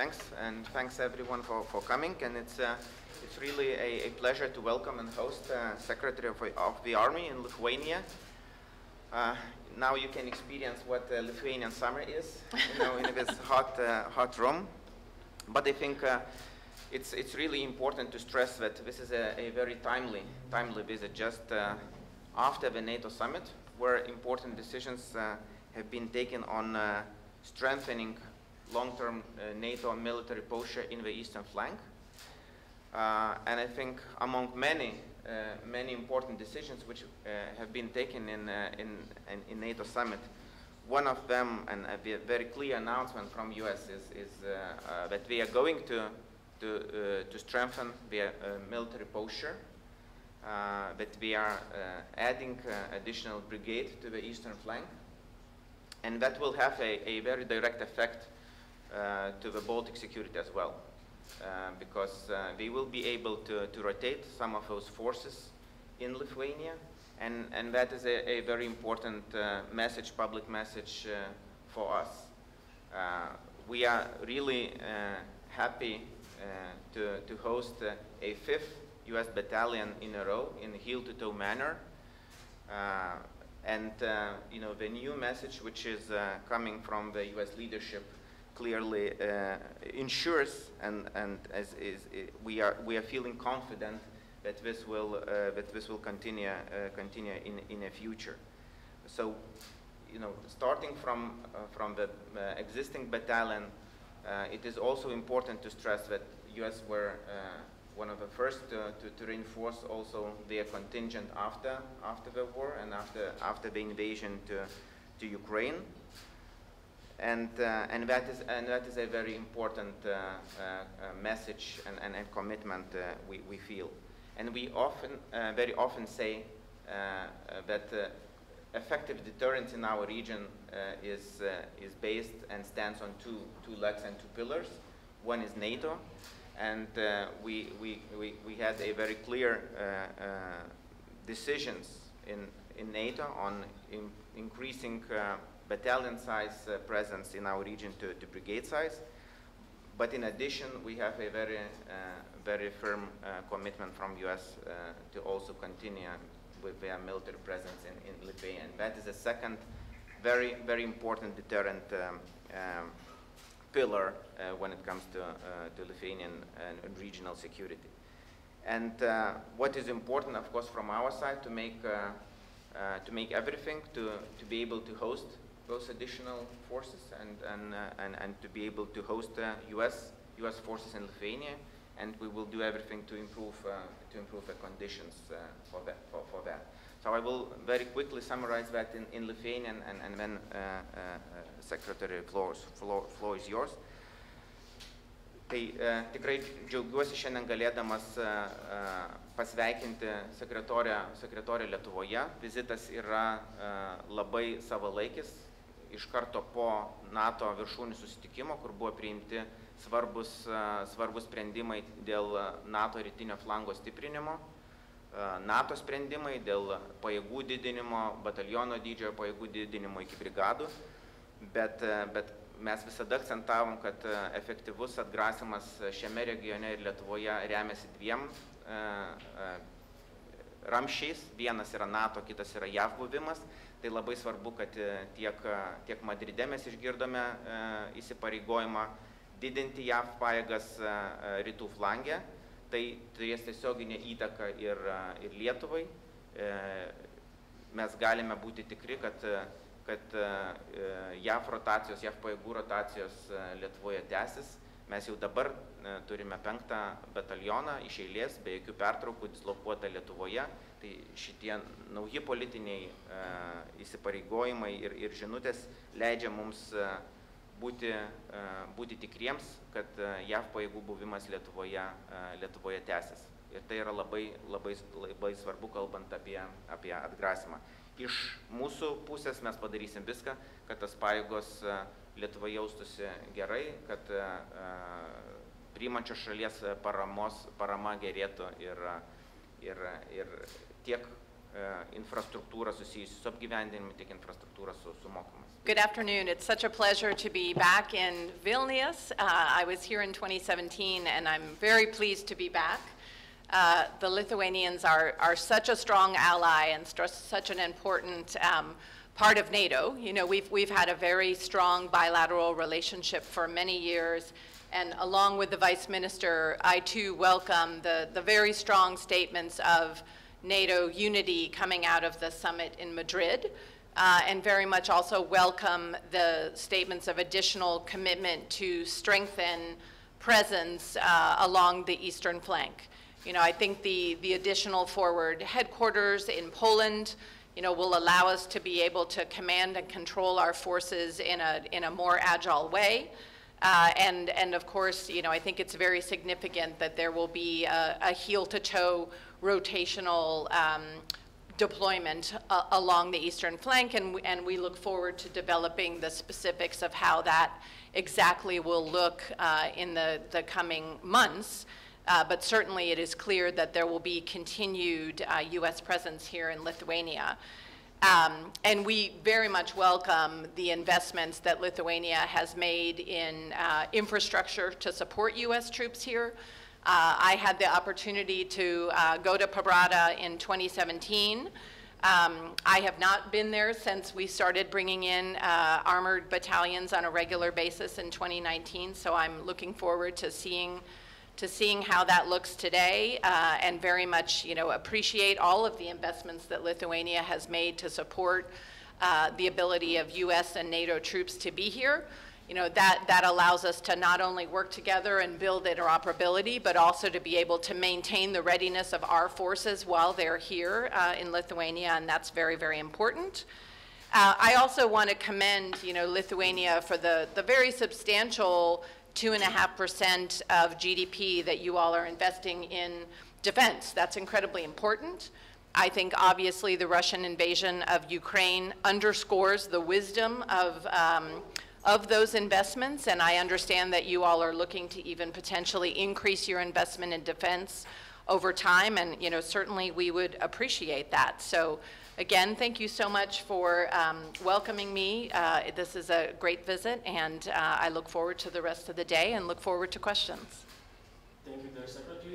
thanks everyone for coming, and it's really a pleasure to welcome and host Secretary of the Army in Lithuania. Now you can experience what Lithuanian summer is, in this hot room. But I think it's really important to stress that this is a very timely visit, just after the NATO summit, where important decisions have been taken on strengthening long-term NATO military posture in the eastern flank. And I think among many important decisions which have been taken in NATO summit, one of them, and a very clear announcement from US, is that we are going to strengthen their military posture, that we are adding additional brigade to the eastern flank, and that will have a very direct effect to the Baltic security as well, because we will be able to rotate some of those forces in Lithuania, and that is a very important message, public message for us. We are really happy to host a 5th US battalion in a row in a heel-to-toe manner, and the new message which is coming from the US leadership clearly ensures, and we are feeling confident that this will continue in the future. So, starting from the existing battalion, it is also important to stress that US were one of the first to reinforce also their contingent after the war and after the invasion to Ukraine. And that is a very important message and commitment we feel. And we very often say that effective deterrence in our region is based and stands on two legs and two pillars. One is NATO, and we had a very clear decisions in NATO on increasing battalion size presence in our region to brigade size. But in addition, we have a very firm commitment from US to also continue with their military presence in Lithuania. And that is a second very important deterrent pillar when it comes to Lithuanian and regional security. And what is important, of course, from our side, to make everything to be able to host those additional forces and to be able to host US forces in Lithuania, and we will do everything to improve the conditions for that. So I will very quickly summarize that in Lithuanian, and then Secretary, floor is yours. Tai tikrai džiaugiuosi šiandien galėdamas pasveikinti sekretorę Lietuvoje. Vizitas yra labai savalaikis, iš karto po NATO viršūnių susitikimo, kur buvo priimti svarbus sprendimai dėl NATO rytinio flango stiprinimo, NATO sprendimai dėl pajėgų didinimo, bataliono dydžio pajėgų didinimo iki brigadų, bet mes visada akcentavom, kad efektyvus atgrasimas šiame regione ir Lietuvoje remiasi dviem ramsčiais. Vienas yra NATO, kitas yra JAV buvimas. Tai labai svarbu, kad tiek Madride mes išgirdome įsipareigojimą didinti JAV pajėgas rytų flange. Tai turės tiesioginę įtaką ir Lietuvai. Mes galime būti tikri, kad JAV pajėgų rotacijos Lietuvoje tęsis. Mes jau dabar turime 5 batalioną iš eilės, be jokių pertraukų dislokuotą Lietuvoje. Tai šitie nauji politiniai įsipareigojimai ir žinutės leidžia mums būti tikriems, kad JAV pajėgų buvimas Lietuvoje tęsis. Ir tai yra labai svarbu, kalbant apie atgrasimą. Iš mūsų pusės mes padarysim viską, kad tas pajėgos Lietuvoje jaustųsi gerai, kad priimančios šalies parama gerėtų ir tiek infrastruktūrą susijusią su apgyvendinimu, tiek infrastruktūrą su mokymus. Good afternoon. It's such a pleasure to be back in Vilnius. I was here in 2017, and I'm very pleased to be back. The Lithuanians are such a strong ally and such an important part of NATO. You know, we've had a very strong bilateral relationship for many years, and along with the Vice Minister, I too welcome the very strong statements of NATO unity coming out of the summit in Madrid, and very much also welcome the statements of additional commitment to strengthen presence along the eastern flank. You know, I think the additional forward headquarters in Poland, you know, will allow us to be able to command and control our forces in a more agile way. And of course, you know, I think it's very significant that there will be a heel-to-toe rotational deployment along the eastern flank, and we look forward to developing the specifics of how that exactly will look in the coming months. But certainly it is clear that there will be continued U.S. presence here in Lithuania. And we very much welcome the investments that Lithuania has made in infrastructure to support U.S. troops here. I had the opportunity to go to Pabrata in 2017. I have not been there since we started bringing in armored battalions on a regular basis in 2019, so I'm looking forward to seeing how that looks today, and very much, you know, appreciate all of the investments that Lithuania has made to support the ability of U.S. and NATO troops to be here. You know, that allows us to not only work together and build interoperability, but also to be able to maintain the readiness of our forces while they're here in Lithuania, and that's very, very important. I also want to commend, you know, Lithuania for the very substantial 2.5% of GDP that you all are investing in defense. That's incredibly important. I think obviously the Russian invasion of Ukraine underscores the wisdom of those investments, and I understand that you all are looking to even potentially increase your investment in defense over time, and you know, certainly we would appreciate that. So again, thank you so much for welcoming me. This is a great visit, and I look forward to the rest of the day and look forward to questions. Thank you, Secretary.